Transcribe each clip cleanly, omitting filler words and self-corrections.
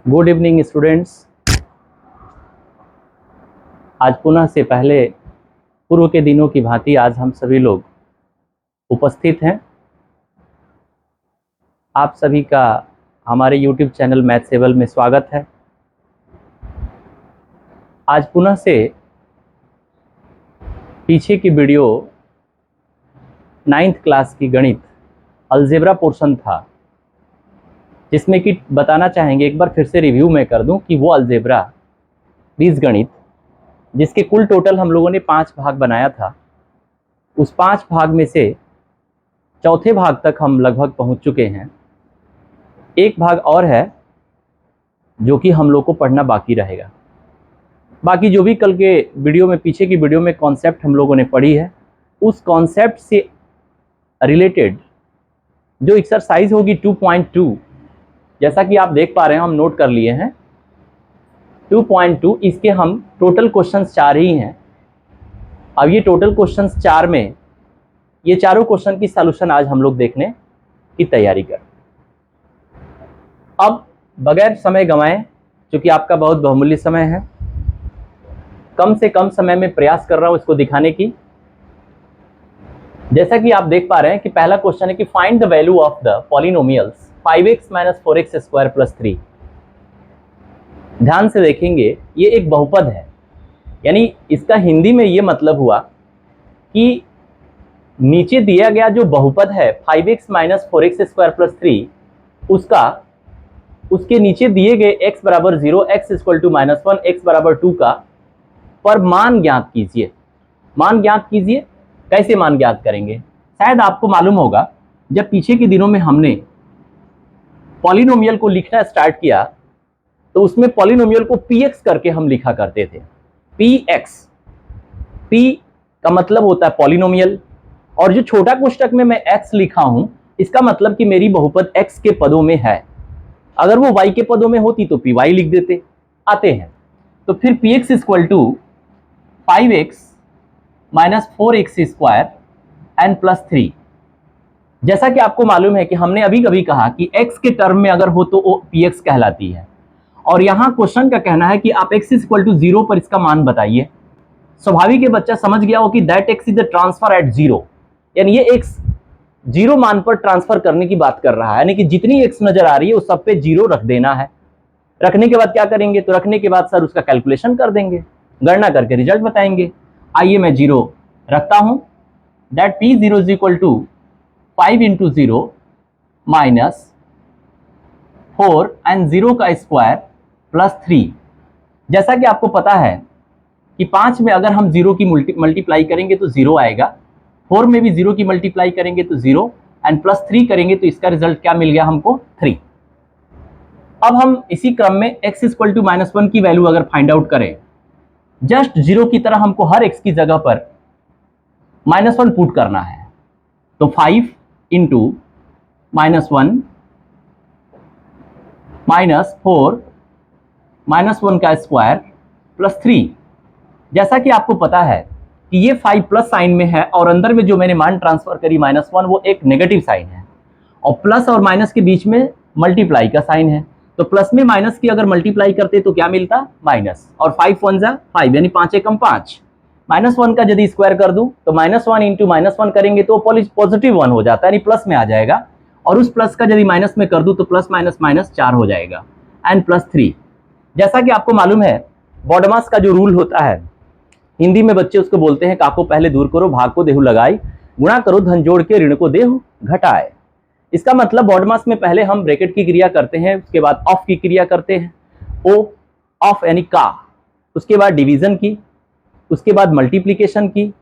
Good evening students. आज पुनः से पहले पूर्व के दिनों की भांति आज हम सभी लोग उपस्थित हैं। आप सभी का हमारे YouTube चैनल मैथसेबल में स्वागत है। आज पुनः से पीछे की वीडियो 9th क्लास की गणित अलजेब्रा पोर्शन था, जिसमें कि बताना चाहेंगे, एक बार फिर से रिव्यू में कर दूं कि वो अलजेब्रा बीजगणित जिसके कुल टोटल हम लोगों ने 5 भाग बनाया था, उस 5 भाग में से चौथे भाग तक हम लगभग पहुंच चुके हैं। एक भाग और है जो कि हम लोग को पढ़ना बाकी रहेगा। बाकी जो भी कल के वीडियो में, पीछे की वीडियो में कॉन्सेप्ट हम लोगों ने पढ़ी है, उस कॉन्सेप्ट से रिलेटेड जो एक्सरसाइज होगी 2.2, जैसा कि आप देख पा रहे हैं, हम नोट कर लिए हैं 2.2। इसके हम टोटल क्वेश्चंस 4 ही हैं। अब ये टोटल क्वेश्चंस 4 में ये चारों क्वेश्चन की सॉल्यूशन आज हम लोग देखने की तैयारी करें। अब बगैर समय गंवाए, क्योंकि आपका बहुत बहुमूल्य समय है, कम से कम समय में प्रयास कर रहा हूं इसको दिखाने की। जैसा कि आप देख पा रहे हैं कि पहला क्वेश्चन है कि find the value of the polynomials 5x - 4x² + 3। ध्यान से देखेंगे, ये एक बहुपद है, यानी इसका हिंदी में ये मतलब हुआ कि नीचे दिया गया जो बहुपद है 5x - 4x² + 3, उसके नीचे दिए गए x = 0, x = -1, x = 2 का पर मान ज्ञात कीजिए। मान ज्ञात कीजिए, कैसे मान ज्ञात करेंगे? शायद आपको मालूम होगा, जब पीछे के दिनों में हमने पॉलिनोमियल को लिखना स्टार्ट किया तो उसमें पॉलिनोमियल को px करके हम लिखा करते थे। px, p का मतलब होता है पॉलिनोमियल, और जो छोटा कोष्टक में मैं x लिखा हूं, इसका मतलब कि मेरी बहुपद x के पदों में है। अगर वो y के पदों में होती तो py लिख देते। आते हैं तो फिर px = 5x - 4x² n + 3। जैसा कि आपको मालूम है कि हमने अभी कभी कहा कि x के टर्म में अगर हो तो वो px कहलाती है, और यहाँ क्वेश्चन का कहना है कि आप x = 0 पर इसका मान बताइए। स्वाभाविक है बच्चा समझ गया हो कि that x is the transfer at 0, यानी ये x 0 मान पर ट्रांसफर करने की बात कर रहा है, यानी कि जितनी x नजर आ रही है उस सब पे 0 रख देना है। रखने के बाद क्या करेंगे? तो रखने के बाद सर उसका कैलकुलेशन कर देंगे, गणना करके रिजल्ट बताएंगे। आइए मैं 0 रखता हूं, दैट p0 = 5 × 0 - 4 and 0 का स्क्वायर + 3। जैसा कि आपको पता है कि 5 में अगर हम 0 की मल्टीप्लाई करेंगे तो 0 आएगा, 4 में भी 0 की मल्टीप्लाई करेंगे तो 0, एंड +3 करेंगे तो इसका रिजल्ट क्या मिल गया हमको? 3। अब हम इसी क्रम में x = -1 की वैल्यू अगर फाइंड आउट करें, जस्ट 0 की तरह हमको हर x की जगह पर -1 पुट करना है। तो 5 × -1 - 4 -1 का स्क्वायर + 3। जैसा कि आपको पता है कि ये 5 प्लस साइन में है, और अंदर में जो मैंने मान ट्रांसफर करी -1, वो एक नेगेटिव साइन है, और प्लस और माइनस के बीच में मल्टीप्लाई का साइन है। तो प्लस में माइनस की अगर मल्टीप्लाई करते तो क्या मिलता? माइनस, और 5 × 1 = 5, यानी 5 × 5। -1 का यदि स्क्वायर कर दूं तो -1 × -1 करेंगे तो पॉजिटिव 1 हो जाता है, यानी प्लस में आ जाएगा, और उस प्लस का यदि माइनस में कर दूं तो प्लस माइनस माइनस 4 हो जाएगा, एंड +3। जैसा कि आपको मालूम है, बॉडमास का जो रूल होता है, हिंदी में बच्चे उसको बोलते हैं, काको पहले दूर करो, भाग को देहु लगाई, गुणा करो धन जोड़ के, ऋण को देहु घटाए। इसका मतलब बॉडमास में पहले हम ब्रैकेट की क्रिया करते हैं, उसके बाद ऑफ की क्रिया करते हैं, ओ ऑफ यानी का, उसके बाद डिवीजन की, उसके बाद मल्टीप्लिकेशन की,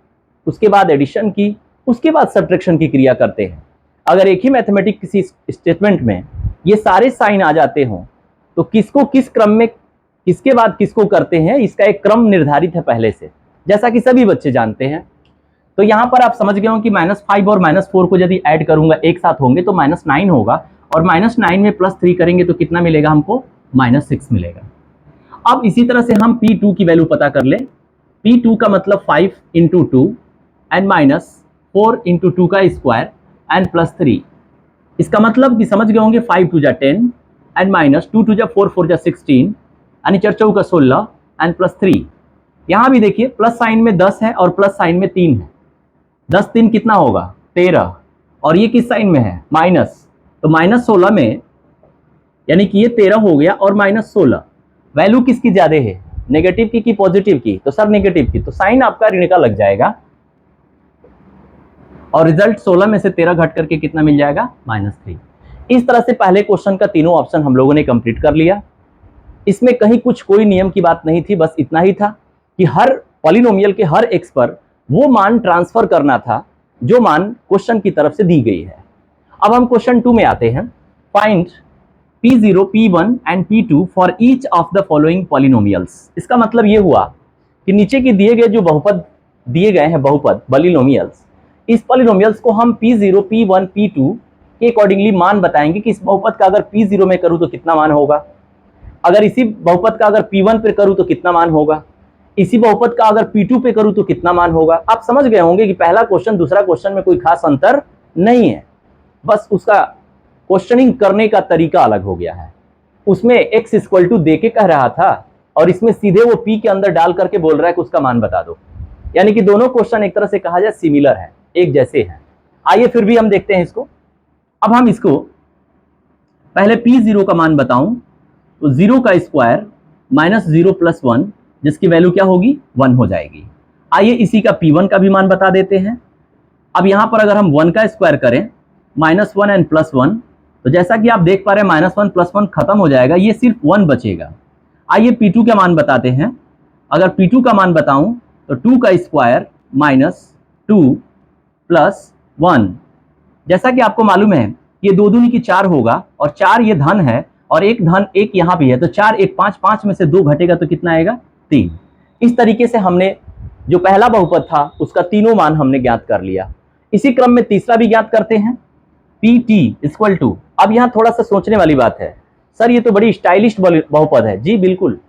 उसके बाद एडिशन की, उसके बाद सब्ट्रैक्शन की क्रिया करते हैं। अगर एक ही मैथमेटिक किसी स्टेटमेंट में ये सारे साइन आ जाते हों तो किसको किस क्रम में, किसके बाद किसको करते हैं, इसका एक क्रम निर्धारित है पहले से, जैसा कि सभी बच्चे जानते हैं। तो यहाँ पर आप समझ गए हो कि -5 और -4 को यदि ऐड करूंगा एक साथ होंगे तो -9 होगा, और -9 में +3 करेंगे तो कितना मिलेगा हमको? -6 मिलेगा। अब इसी तरह से हम P2 की वैल्यू पता कर लें। P2 का मतलब 5 × 2 एंड -4 × 2 का स्क्वायर एंड +3। इसका मतलब कि समझ गए होंगे 5 × 2 = 10, एंड माइनस 2 2 जा 4 4 जा 16 यानी 4 चौका 16 एंड प्लस 3। यहाँ भी देखिए प्लस साइन में 10 है और प्लस साइन में 3 है। 10 3 कितना होगा 13, और ये किस साइन में है माइनस, तो माइनस 16 में यानी कि ये 13 हो गया और माइनस 16। वैल्यू किसकी ज्यादा है, नेगेटिव की कि पॉजिटिव की, तो सर नेगेटिव की, तो साइन आपका ऋण का लग जाएगा और रिजल्ट 16 में से 13 घट करके कितना मिल जाएगा -3। इस तरह से पहले क्वेश्चन का तीनों ऑप्शन हम लोगों ने कंप्लीट कर लिया। इसमें कहीं कुछ कोई नियम की बात नहीं थी, बस इतना ही था कि हर पॉलिनोमियल के हर एक्स पर वो मान ट्रांसफर करना था जो मान क्वेश्चन की तरफ से दी गई है। अब हम क्वेश्चन 2 में आते हैं। Find P0, P1 and P2 for each of the following polynomials. इसका मतलब ये हुआ कि नीचे के दिए गए जो बहुपद दिए गए हैं, बहुपद पॉलिनोमियल्स, इस पॉलिनोमियल्स को हम P0, P1, P2 के अकॉर्डिंगली मान बताएंगे कि इस बहुपद का अगर P0 में करूं तो कितना मान होगा, अगर इसी बहुपद का अगर P1 पे करूं तो कितना मान होगा, इसी बहुपद का अगर P2 पे करूं तो कितना मान होगा। आप समझ गए होंगे कि पहला क्वेश्चन दूसरा क्वेश्चन में कोई खास अंतर नहीं है, बस उसका क्वेश्चनिंग करने का तरीका अलग हो गया है। उसमें x इक्वल टू दे के कह रहा था और इसमें सीधे वो p के अंदर डाल करके बोल रहा है कि उसका मान बता दो, यानी कि दोनों क्वेश्चन एक तरह से कहा जाए सिमिलर है, एक जैसे हैं। आइए फिर भी हम देखते हैं इसको। अब हम इसको पहले P0 का मान बताऊं तो 0 का स्क्वायर माइनस 0 प्लस 1, जिसकी वैल्यू क्या होगी 1 हो जाएगी। आइए इसी का P1 का भी मान बता देते हैं। अब यहां पर अगर हम 1 का स्क्वायर करें -1 एंड +1, तो जैसा कि आप देख पा रहे हैं -1 + 1 खत्म हो जाएगा, ये सिर्फ 1 बचेगा। आइए P2 का मान बताते हैं। अगर P2 का मान बताऊं तो 2 का स्क्वायर -2 + 1, जैसा कि आपको मालूम है ये 2 दूनी की 4 होगा और 4 ये धन है और एक धन एक यहाँ भी है, तो 4 1 5, 5 में से 2 घटेगा तो कितना आएगा 3। इस तरीके से हमने जो पहला बहुपद था उसका तीनों मान हमने ज्ञात कर लिया। इसी क्रम में तीसरा भी ज्ञात करते हैं। PT इक्वल टू, अब यहाँ थोड़ा सा सोचने वाली बात है, सर ये तो बड़ी स्टाइलिश बहुपद है। जी बिल्कुल,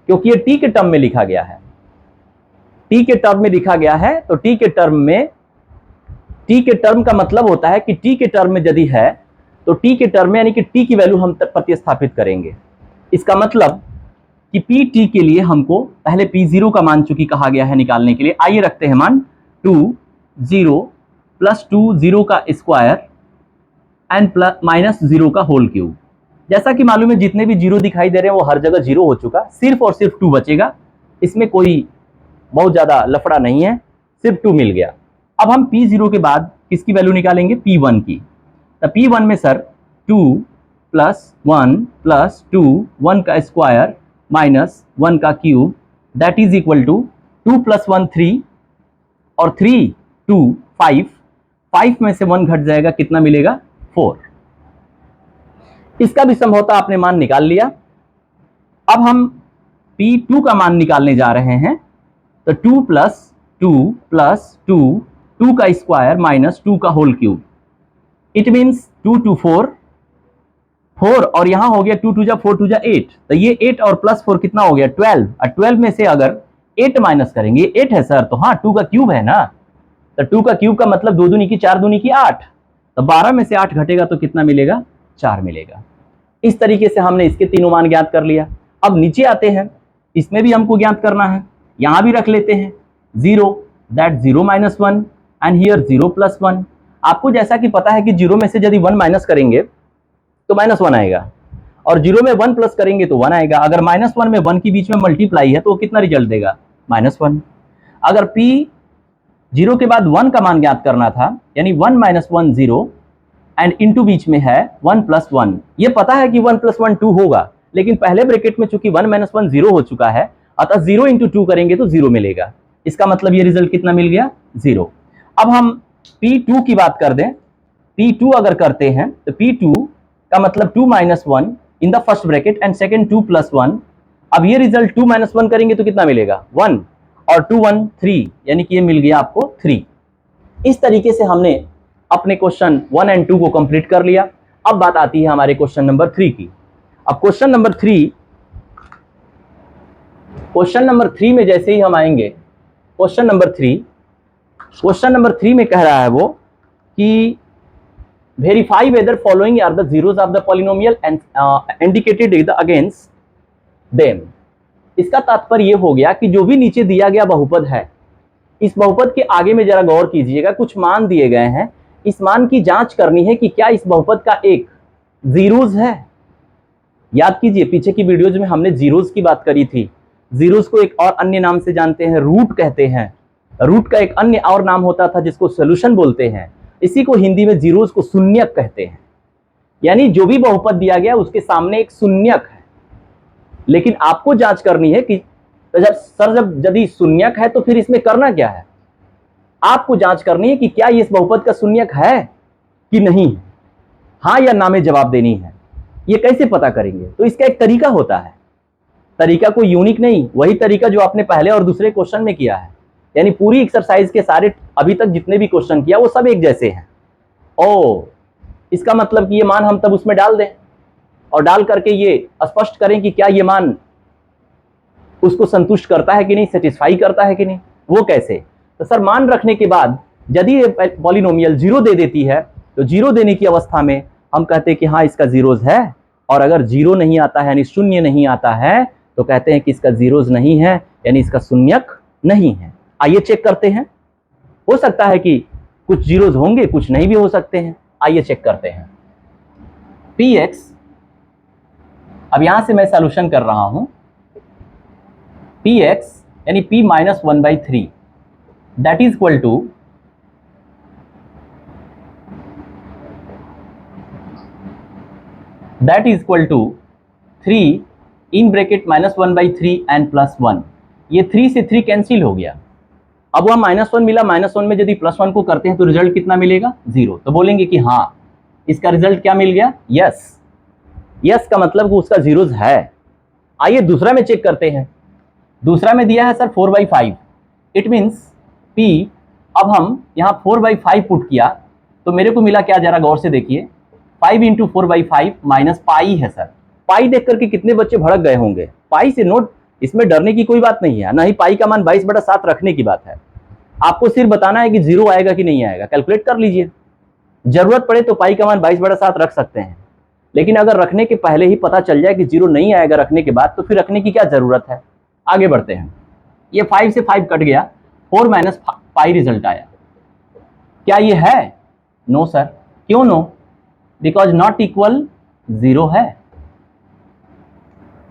क्योंकि ये T के टर्म में लिखा गया है, T के टर्म में लिखा गया है, तो T के टर्म में, T के टर्म का मतलब होता है कि T के टर्म में यदि है तो T के टर्म में यानी कि T की वैल्यू हम प्रतिस्थापित करेंगे। इसका मतलब कि PT के लिए हमको पहले P0 का मान चूंकि कहा गया है निकालने के लिए, आइए रखते हैं मान 2 0 + 2 0 का स्क्वायर एंड -0 का होल क्यूब। जैसा कि मालूम है जितने भी जीरो दिखाई दे रहे हैं वो हर जगह जीरो हो चुका, सिर्फ और सिर्फ 2 बचेगा। इसमें कोई बहुत ज्यादा लफड़ा नहीं है, सिर्फ 2 मिल गया। अब हम P0 के बाद किसकी वैल्यू निकालेंगे P1 की, तो P1 में सर 2 + 1 + 2 1 का स्क्वायर -1 का cube that is equal to 2 + 1 3 और 3 2 5, 5 में से 1 घट जाएगा, कितना मिलेगा 4। इसका भी संभवतः आपने मान निकाल लिया। अब हम P2 का मान निकालने जा रहे हैं, तो 2 + 2 + 2 2 का स्क्वायर -2 का होल क्यूब, इट मीन्स 2 2 4 4, और यहां हो गया 2 2 जा 4 2 जा 8, तो ये 8 और +4 कितना हो गया 12, और 12 में से अगर 8 माइनस करेंगे, 8 है सर, तो हाँ 2 का क्यूब है ना, तो 2 का क्यूब का मतलब 2 दूनी की 4 दूनी की 8, तो 12 में से 8 घटेगा तो कितना मिलेगा 4 मिलेगा। इस तरीके से हमने इसके तीनों मान ज्ञात कर लिया। अब नीचे आते हैं, इसमें भी हमको ज्ञात करना है, यहां भी रख लेते हैं 0 दैट 0 - 1 एंड हियर 0 + 1। आपको जैसा कि पता है कि 0 में से यदि 1 माइनस करेंगे तो -1 आएगा, और 0 में 1 प्लस करेंगे तो 1 आएगा। अगर -1 में 1 के बीच में मल्टीप्लाई है तो वो कितना रिजल्ट देगा -1। अगर P0 के बाद 1 का मान ज्ञात करना था, यानी 1 - 1 0 एंड इनटू बीच में है 1 + 1, ये पता है कि 1 + 1 2 होगा, लेकिन पहले ब्रैकेट में चूंकि 1 - 1 0 हो चुका है, अतः 0 × 2 करेंगे तो 0 मिलेगा। इसका मतलब ये रिजल्ट कितना मिल गया 0। अब हम P2 की बात कर दें, P2 अगर करते हैं तो P2 का मतलब 2 - 1 in the first bracket and second 2 + 1। अब ये रिजल्ट 2 - 1 करेंगे तो कितना मिलेगा 1, और 2 1 3, यानी कि ये मिल गया आपको 3। इस तरीके से हमने अपने क्वेश्चन 1 एंड 2 को कंप्लीट कर लिया। अब बात आती है हमारे क्वेश्चन नंबर 3 की। अब क्वेश्चन नंबर 3 में जैसे ही हम आएंगे, क्वेश्चन नंबर 3 में कह रहा है वो कि verify whether following are the zeros of the polynomial and indicated against them. इसका तात्पर्य ये हो गया कि जो भी नीचे दिया गया बहुपद है, इस बहुपद के आगे में जरा गौर कीजिएगा, कुछ मान दिए गए हैं, इस मान की जांच करनी है कि क्या इस बहुपद का एक जीरोज है। याद कीजिए पीछे की वीडियोज में हमने जीरोज की बात करी थी। जीरोज को एक और अन्य नाम से जानते हैं, रूट कहते हैं। रूट का एक अन्य और नाम होता था जिसको सोल्यूशन बोलते हैं। इसी को हिंदी में जीरोज को शून्यक कहते हैं। यानी जो भी बहुपद दिया गया उसके सामने एक शून्यक है। लेकिन आपको जांच करनी है कि जब यदि शून्यक है तो फिर इसमें करना क्या है। आपको जांच करनी है कि क्या ये इस बहुपद का शून्यक है कि नहीं, हाँ या ना में जवाब देनी है। ये कैसे पता करेंगे? तो इसका एक तरीका होता है। तरीका कोई यूनिक नहीं, वही तरीका जो आपने पहले और दूसरे क्वेश्चन में किया है। यानी पूरी एक्सरसाइज के सारे अभी तक जितने भी क्वेश्चन किया वो सब एक जैसे हैं। ओ, इसका मतलब कि ये मान हम तब उसमें डाल दें और डाल करके ये स्पष्ट करें कि क्या ये मान उसको संतुष्ट करता है कि नहीं, सेटिस्फाई करता है कि नहीं। वो कैसे? तो सर मान रखने के बाद यदि ये पॉलिनोमियल जीरो दे देती है तो जीरो देने की अवस्था में हम कहते हैं कि हाँ इसका जीरोज है, और अगर जीरो नहीं आता है यानी शून्य नहीं आता है तो कहते हैं कि इसका जीरोज नहीं है, यानी इसका शून्यक नहीं है। आइए चेक करते हैं। हो सकता है कि कुछ जीरोज होंगे, कुछ नहीं भी हो सकते हैं। आइए चेक करते हैं। px, अब यहां से मैं सॉल्यूशन कर रहा हूं। px यानी p minus 1/3 that is equal to three in bracket minus 1/3 and plus 1। ये 3 से 3 कैंसिल हो गया। अब वह -1 मिला, -1 में यदि +1 को करते हैं तो रिजल्ट कितना मिलेगा? 0। तो बोलेंगे कि हाँ इसका रिजल्ट क्या मिल गया? यस। यस का मतलब कि उसका जीरोज है। आइए दूसरा में चेक करते हैं। दूसरा में दिया है सर 4/5। इट मीन्स p, अब हम यहाँ 4/5 पुट किया तो मेरे को मिला क्या, जरा गौर से देखिए। 5 × 4/5 माइनस पाई है सर। पाई देख करके कितने बच्चे भड़क गए होंगे। पाई से नोट, इसमें डरने की कोई बात नहीं है, ना ही पाई का मान 22/7 रखने की बात है। आपको सिर्फ बताना है कि जीरो आएगा कि नहीं आएगा। कैलकुलेट कर लीजिए, जरूरत पड़े तो पाई का मान 22/7 रख सकते हैं। लेकिन अगर रखने के पहले ही पता चल जाए कि जीरो नहीं आएगा रखने के बाद, तो फिर रखने की क्या जरूरत है। आगे बढ़ते हैं। ये 5 से 5 कट गया, 4 माइनस पाई रिजल्ट आया। क्या ये है? No sir. क्यों नो? बिकॉज नॉट इक्वल 0 है।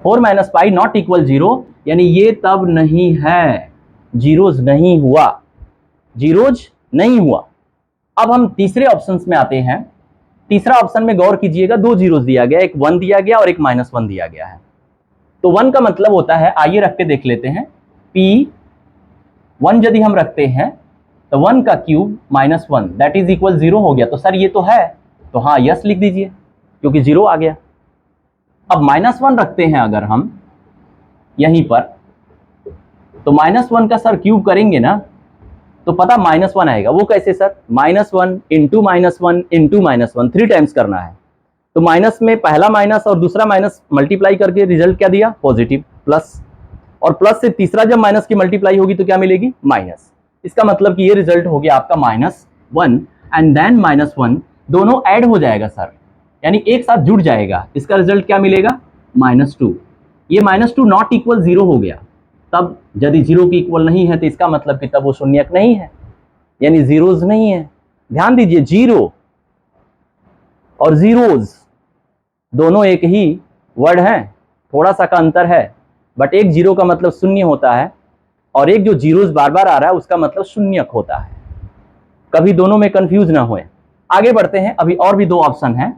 4 माइनस पाई नॉट इक्वल 0, यानी ये तब नहीं है, जीरोज नहीं हुआ, जीरोज नहीं हुआ। अब हम तीसरे ऑप्शन में आते हैं। तीसरा ऑप्शन में गौर कीजिएगा, 2 जीरोज दिया गया, एक 1 दिया गया और एक -1 दिया गया है। तो 1 का मतलब होता है, आइए रख के देख लेते हैं। p1 यदि हम रखते हैं तो 1 का क्यूब -1 दैट इज इक्वल 0 हो गया। तो सर ये तो है, तो हाँ यस लिख दीजिए क्योंकि 0 आ गया। अब -1 रखते हैं अगर हम यहीं पर, तो -1 का सर क्यूब करेंगे ना तो पता -1 आएगा। वो कैसे सर? -1 इंटू -1 इंटू -1 3 टाइम्स करना है। तो माइनस में पहला माइनस और दूसरा माइनस मल्टीप्लाई करके रिजल्ट क्या दिया? पॉजिटिव। प्लस, और प्लस से तीसरा जब माइनस की मल्टीप्लाई होगी तो क्या मिलेगी? माइनस। इसका मतलब कि ये रिजल्ट हो गया आपका -1 एंड देन -1, दोनों ऐड हो जाएगा सर, यानी एक साथ जुड़ जाएगा। इसका रिजल्ट क्या मिलेगा? -2। ये -2 नॉट इक्वल 0 हो गया। तब यदि 0 की इक्वल नहीं है तो इसका मतलब कि तब वो शून्यक नहीं है, यानी जीरोज नहीं है। ध्यान दीजिए, 0 और जीरोज दोनों एक ही वर्ड हैं, थोड़ा सा का अंतर है, बट एक 0 का मतलब शून्य होता है और एक जो जीरोज बार बार आ रहा है उसका मतलब शून्यक होता है। कभी दोनों में कंफ्यूज ना होए। आगे बढ़ते हैं। अभी और भी 2 ऑप्शन हैं।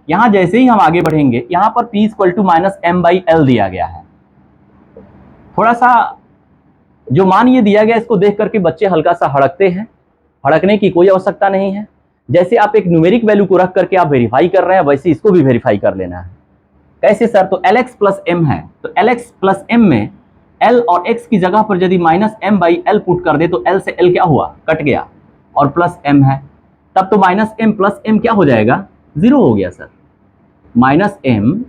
यहां जैसे ही हम आगे बढ़ेंगे, यहां पर p = -m/l दिया गया है। थोड़ा सा जो मान ये दिया गया इसको देख करके बच्चे हल्का सा हड़कते हैं। हड़कने की कोई आवश्यकता नहीं है। जैसे आप एक न्यूमेरिक वैल्यू को रख करके आप वेरीफाई कर रहे हैं, वैसे इसको भी वेरीफाई कर लेना है। कैसे सर? तो lx + m है, तो lx + m में l और x की जगह पर यदि -m/l पुट कर दे तो l से l क्या हुआ? कट गया, और प्लस m है, तब तो -m + m क्या हो जाएगा? 0 हो गया सर। -m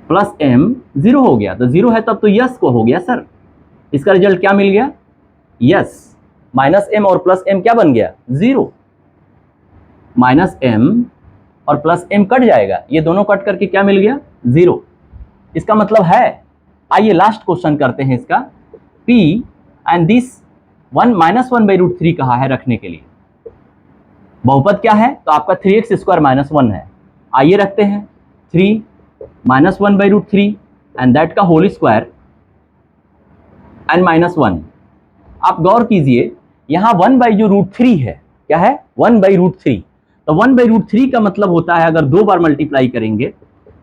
+ m 0 हो गया, तो 0 है तब तो यस को हो गया सर। इसका रिजल्ट क्या मिल गया? यस। -m और +m क्या बन गया? 0। माइनस एम और प्लस एम कट जाएगा, ये दोनों कट करके क्या मिल गया, 0। इसका मतलब है, आइए लास्ट क्वेश्चन करते हैं इसका, p एंड दिस 1 माइनस 1/√3 कहा है रखने के लिए। बहुपद क्या है, तो आपका 3x² माइनस 1 है। आइए रखते हैं 3 माइनस 1/√3 एंड दैट का होल स्क्वायर एंड माइनस 1। आप गौर कीजिए, यहाँ 1/√3 है, क्या है, 1/√3। तो 1/√3 का मतलब होता है, अगर 2 बार मल्टीप्लाई करेंगे,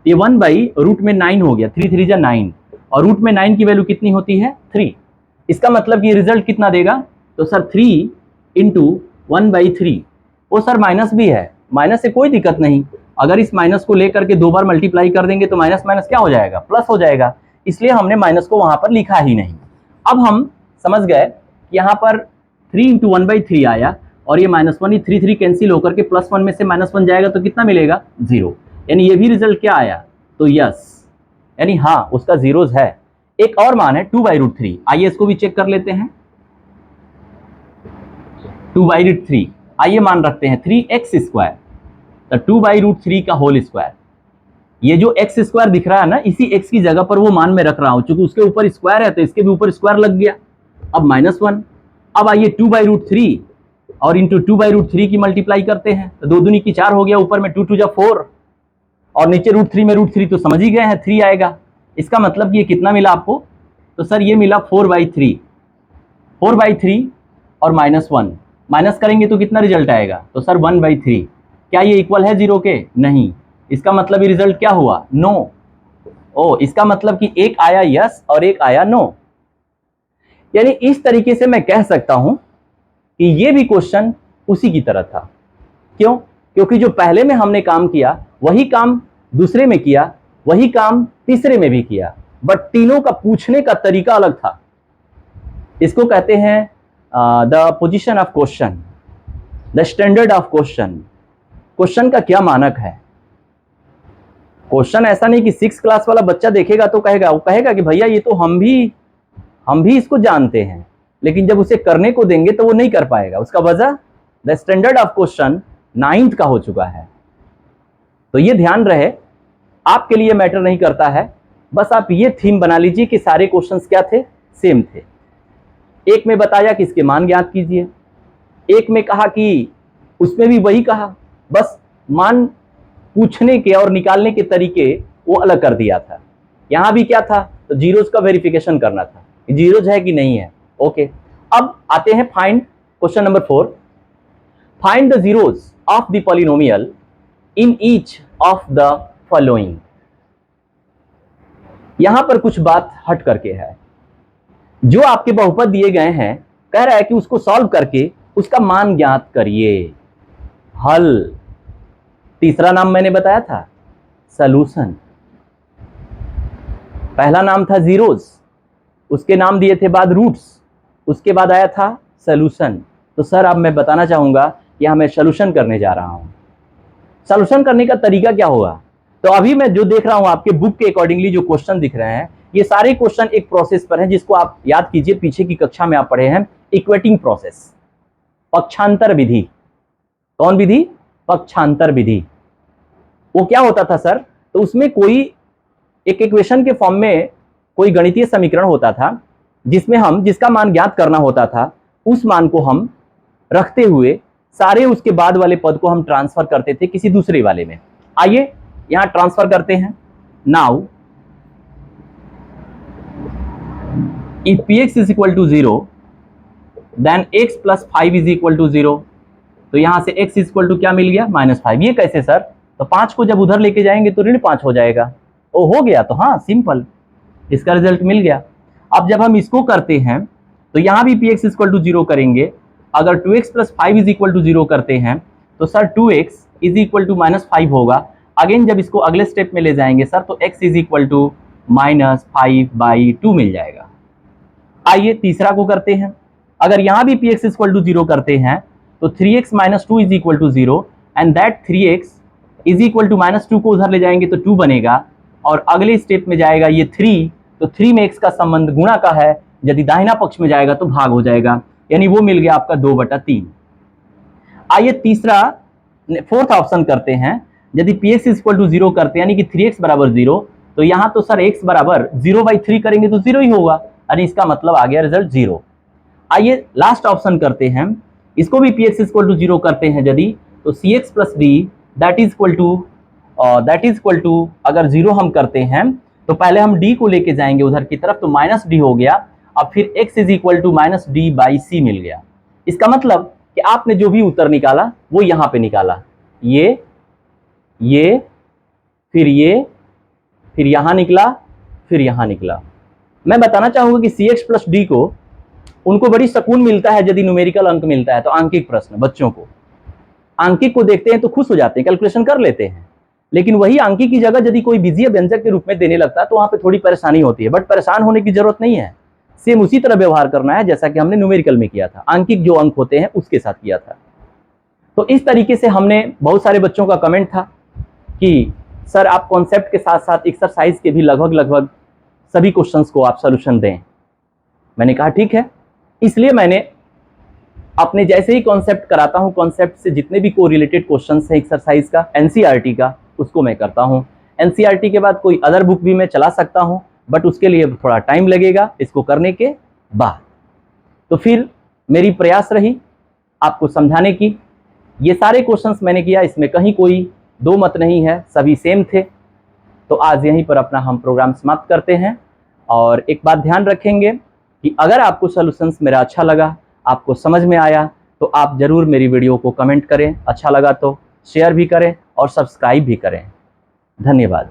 ये 1/√9 हो गया, 3 3 जा 9, और रूट में 9 की वैल्यू कितनी होती है, 3। इसका मतलब कि रिजल्ट कितना देगा, तो सर 3 इंटू 1/3। वो सर माइनस भी है, माइनस से कोई दिक्कत नहीं, अगर इस माइनस को लेकर के 2 बार मल्टीप्लाई कर देंगे तो माइनस माइनस क्या हो जाएगा, प्लस हो जाएगा, इसलिए हमने माइनस को वहां पर लिखा ही नहीं। अब हम समझ गए कि यहाँ पर 3 इंटू 1/3 आया, और ये -1, ये 3 3 कैंसिल होकर के +1 में से -1 जाएगा तो कितना मिलेगा, 0। यानी ये भी रिजल्ट क्या आया, तो यस, यानी हाँ उसका जीरोज है। एक और मान है 2/√3, आइए इसको भी चेक कर लेते हैं। 2/√3, आइए मान रखते हैं 3x², तो 2/√3 का होल स्क्वायर। ये जो x² दिख रहा है ना, इसी x की जगह पर वो मान में रख रहा हूं, क्योंकि उसके ऊपर स्क्वायर है तो इसके भी ऊपर स्क्वायर लग गया। अब -1, अब आइए 2/√3 और इंटू 2/√3 की मल्टीप्लाई करते हैं, तो 2 दूनी की 4 हो गया, ऊपर में 2 2 जा 4, और नीचे √3 में √3 तो समझ ही गए हैं 3 आएगा। इसका मतलब ये कितना मिला आपको, तो सर ये मिला 4/3, 4/3 और -1 माइनस करेंगे तो कितना रिजल्ट आएगा, तो सर 1/3। क्या ये इक्वल है 0 के, नहीं, इसका मतलब ये रिजल्ट क्या हुआ, नो। ओ, इसका मतलब कि एक आया यस और एक आया नो। यानी इस तरीके से मैं कह सकता हूं कि ये भी क्वेश्चन उसी की तरह था। क्यों, क्योंकि जो पहले में हमने काम किया वही काम दूसरे में किया, वही काम तीसरे में भी किया, बट तीनों का पूछने का तरीका अलग था। इसको कहते हैं the position of question, the standard of question. Question का क्या मानक है। क्वेश्चन ऐसा नहीं कि 6 क्लास वाला बच्चा देखेगा तो कहेगा, वो कहेगा कि भैया ये तो हम भी इसको जानते हैं, लेकिन जब उसे करने को देंगे तो वो नहीं कर पाएगा। उसका वजह, the standard of question 9th का हो चुका है। तो ये ध्यान रहे, आपके लिए मैटर नहीं करता है, बस आप ये थीम बना लीजिए कि सारे क्वेश्चंस क्या थे, सेम थे। एक में बताया कि इसके मान ज्ञात कीजिए, एक में कहा कि उसमें भी वही कहा, बस मान पूछने के और निकालने के तरीके वो अलग कर दिया था। यहां भी क्या था, तो जीरोज का वेरिफिकेशन करना था, जीरोज है कि नहीं है। ओके, अब आते हैं find question number 4, find the zeros of the polynomial in each of the following. यहां पर कुछ बात हट करके है, जो आपके बहुपद दिए गए हैं, कह रहा है कि उसको सॉल्व करके उसका मान ज्ञात करिए, हल। तीसरा नाम मैंने बताया था सॉल्यूशन, पहला नाम था जीरोज, उसके नाम दिए थे बाद रूट्स, उसके बाद आया था सॉल्यूशन। तो सर अब मैं बताना चाहूंगा कि मैं सॉल्यूशन करने जा रहा हूं। सॉल्यूशन करने का तरीका क्या होगा, तो अभी मैं जो देख रहा हूं आपके बुक के अकॉर्डिंगली जो क्वेश्चन दिख रहे हैं, ये सारे क्वेश्चन एक प्रोसेस पर हैं, जिसको आप याद कीजिए, पीछे की कक्षा में आप पढ़े हैं, इक्वेटिंग प्रोसेस, पक्षांतर विधि। कौन विधि, पक्षांतर विधि। वो क्या होता था सर, तो उसमें कोई एक इक्वेशन के फॉर्म में कोई गणितीय समीकरण होता था, जिसमें हम जिसका मान ज्ञात करना होता था, उस मान को हम रखते हुए सारे उसके बाद वाले पद को हम ट्रांसफर करते थे किसी दूसरे वाले में। आइए यहां ट्रांसफर करते हैं। Now if px is equal to 0 then x plus 5 is equal to 0। तो यहां से x इज इक्वल टू क्या मिल गया, -5। ये कैसे सर, तो 5 को जब उधर लेके जाएंगे तो ऋण 5 हो जाएगा। ओ हो गया, तो हाँ सिंपल, इसका रिजल्ट मिल गया। अब जब हम इसको करते हैं तो यहां भी px इक्वल टू 0 करेंगे। अगर 2x plus 5 is equal to 0 करते हैं तो sir 2x is equal to -5 होगा। अगेन जब इसको अगले स्टेप में ले जाएंगे सर, तो x इज इक्वल टू -5/2 मिल जाएगा। आइए तीसरा को करते हैं। अगर यहां भी px इक्वल टू 0 करते हैं तो 3x - 2 is equal to 0 and that 3x is equal to -2 को उधर ले जाएंगे तो 2 बनेगा, और अगले स्टेप में जाएगा ये 3, तो 3 में x का संबंध गुणा का है, यदि दाहिना पक्ष में जाएगा तो भाग हो जाएगा, यानी वो मिल गया आपका 2/3। आइए तीसरा फोर्थ ऑप्शन करते हैं, यदि पी एक्स इक्वल टू 0 करते हैं यानी कि 3x बराबर 0, तो यहाँ तो सर x बराबर 0/3 करेंगे तो 0 ही होगा, यानी इसका मतलब आ गया रिजल्ट 0। आइए लास्ट ऑप्शन करते हैं, इसको भी पी एक्स इक्वल टू 0 करते हैं यदि, तो C X plus D that is equal to अगर 0 हम करते हैं तो पहले हम d को लेके जाएंगे उधर की तरफ, तो माइनस डी हो गया, अब फिर x is equal to minus D by C मिल गया। इसका मतलब कि आपने जो भी उत्तर निकाला वो यहाँ पे निकाला, ये फिर यहाँ निकला, फिर यहाँ निकला। मैं बताना चाहूंगा कि सी एक्स प्लस डी को उनको बड़ी सुकून मिलता है यदि न्यूमेरिकल अंक मिलता है, तो आंकिक प्रश्न बच्चों को आंकिक को देखते हैं तो खुश हो जाते हैं, कैलकुलेशन कर लेते हैं, लेकिन वही आंकिक की जगह यदि कोई बीजीय व्यंजक के रूप में देने लगता है तो वहां पे थोड़ी परेशानी होती है, बट परेशान होने की जरूरत नहीं है, सेम उसी तरह व्यवहार करना है जैसा कि हमने न्यूमेरिकल में किया था, आंकिक जो अंक होते हैं उसके साथ किया था। तो इस तरीके से हमने, बहुत सारे बच्चों का कमेंट था कि सर आप कॉन्सेप्ट के साथ साथ एक्सरसाइज के भी लगभग सभी क्वेश्चंस को आप सोल्यूशन दें। मैंने कहा ठीक है, इसलिए मैंने अपने जैसे ही कॉन्सेप्ट कराता हूं, कॉन्सेप्ट से जितने भी कोरिलेटेड क्वेश्चंस हैं एक्सरसाइज का, एनसीईआरटी का, उसको मैं करता हूं। एनसीईआरटी के बाद कोई अदर बुक भी मैं चला सकता हूं, बट उसके लिए थोड़ा टाइम लगेगा इसको करने के बाद। तो फिर मेरी प्रयास रही आपको समझाने की, ये सारे क्वेश्चंस मैंने किया, इसमें कहीं कोई दो मत नहीं है, सभी सेम थे। तो आज यहीं पर अपना हम प्रोग्राम समाप्त करते हैं, और एक बात ध्यान रखेंगे कि अगर आपको सॉल्यूशंस मेरा अच्छा लगा, आपको समझ में आया, तो आप जरूर मेरी वीडियो को कमेंट करें, अच्छा लगा तो शेयर भी करें और सब्सक्राइब भी करें। धन्यवाद।